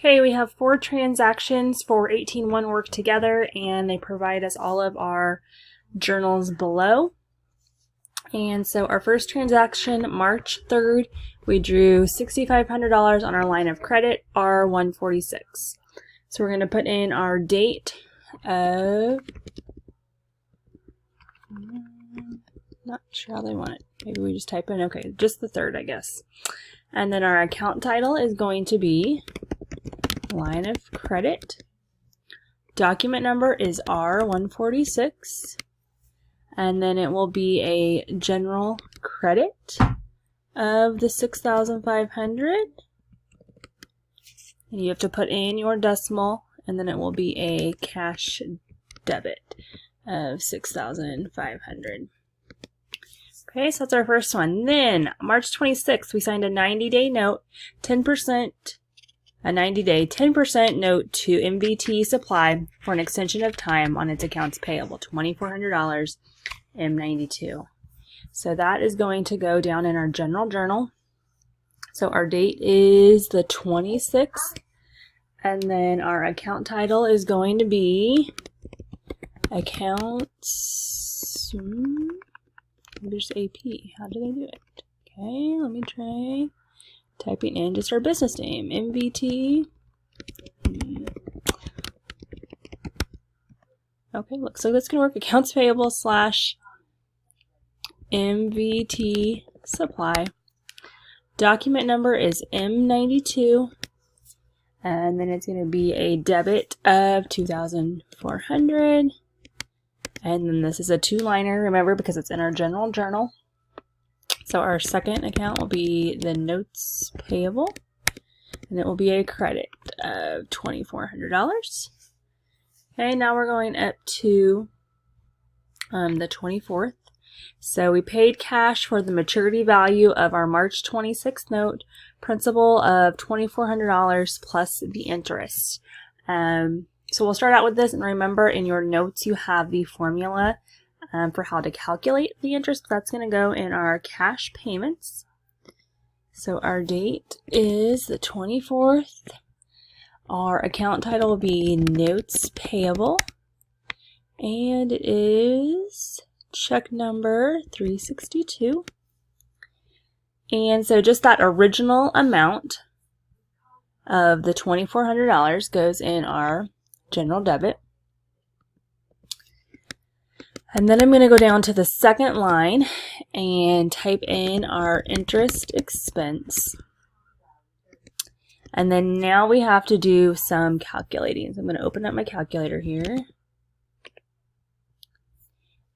Okay, we have 4 transactions for 18-1 work together, and they provide us all of our journals below. And so our first transaction, March 3rd, we drew $6,500 on our line of credit, R146. So we're going to put in our date of, not sure how they want it. Maybe we just type in, okay, just the 3rd, I guess. And then our account title is going to be line of credit. Document number is R146. And then it will be a general credit of the $6,500. And you have to put in your decimal, and then it will be a cash debit of $6,500. Okay, so that's our first one. Then, March 26th, we signed a 90-day note, 10%, a 90-day 10% note to MVT Supply for an extension of time on its accounts payable, $2,400, M92. So that is going to go down in our general journal. So our date is the 26th, and then our account title is going to be accounts, there's AP, how do they do it? Okay, let me try typing in just our business name, MVT. Okay, looks like that's going to work. Accounts payable / MVT Supply. Document number is M92. And then it's going to be a debit of $2,400. And then this is a 2-liner, remember, because it's in our general journal. So our second account will be the notes payable, and it will be a credit of $2,400. Okay, now we're going up to the 24th. So we paid cash for the maturity value of our March 26th note, principal of $2,400 plus the interest. So we'll start out with this, and remember in your notes you have the formula for how to calculate the interest. That's going to go in our cash payments. So our date is the 24th. Our account title will be notes payable, and it is check number 362. And so just that original amount of the $2,400 goes in our general debit. And then I'm going to go down to the second line and type in our interest expense. And then now we have to do some calculating. So I'm going to open up my calculator here.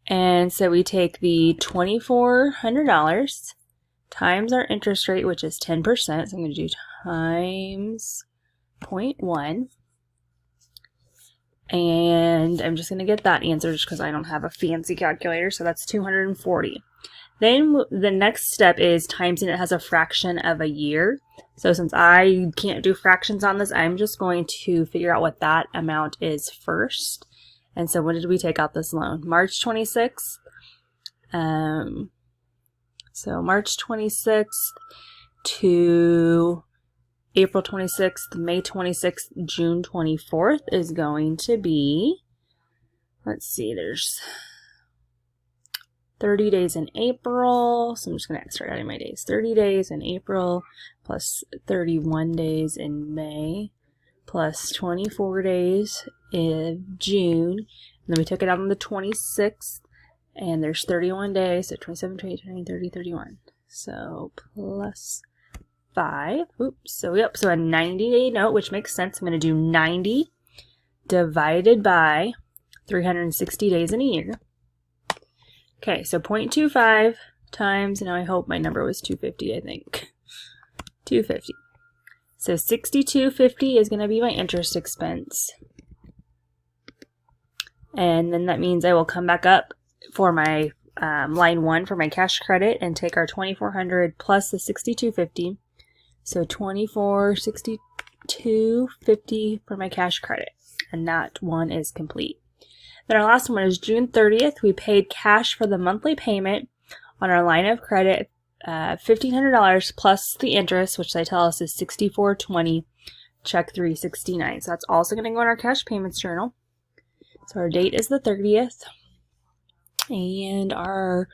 And so we take the $2,400 times our interest rate, which is 10%. So I'm going to do times 0.1. And I'm just going to get that answer just because I don't have a fancy calculator. So that's 240. Then the next step is times, and it has a fraction of a year. So since I can't do fractions on this, I'm just going to figure out what that amount is first. And so when did we take out this loan? March 26th. So March 26th to April 26th, May 26th, June 24th is going to be, let's see, there's 30 days in April, so I'm just going to start adding my days. 30 days in April, plus 31 days in May, plus 24 days in June, and then we took it out on the 26th, and there's 31 days, so 27, 28, 29, 30, 31. So plus 5. Oops. So yep. So a 90-day note, which makes sense. I'm going to do 90 divided by 360 days in a year. Okay. So 0.25 times, and I hope my number was 250. I think 250. So 6250 is going to be my interest expense, and then that means I will come back up for my line 1 for my cash credit and take our 2,400 plus the 6250. So 2,462.50 for my cash credit, and that one is complete. Then our last one is June 30th. We paid cash for the monthly payment on our line of credit, $1,500 plus the interest, which they tell us is $64.20 check 369. So that's also going to go in our cash payments journal. So our date is the 30th. And our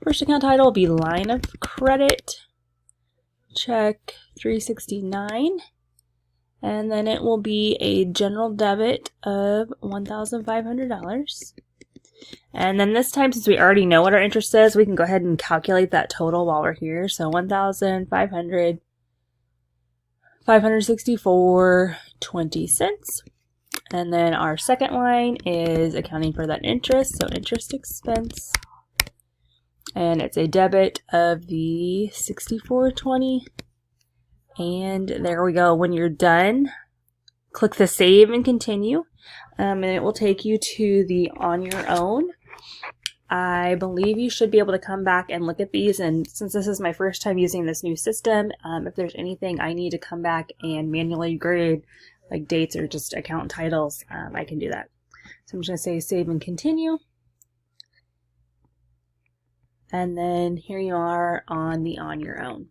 first account title will be line of credit, check 369. And then it will be a general debit of $1,500. And then this time, since we already know what our interest is, we can go ahead and calculate that total while we're here. So 1,500, 564.20 cents. And then our second line is accounting for that interest, so interest expense. And it's a debit of the $64.20. And there we go. When you're done, click the save and continue. And it will take you to the on your own. I believe you should be able to come back and look at these. And since this is my first time using this new system, if there's anything I need to come back and manually grade, like dates or just account titles, I can do that. So I'm just going to say save and continue. And then here you are on the on your own.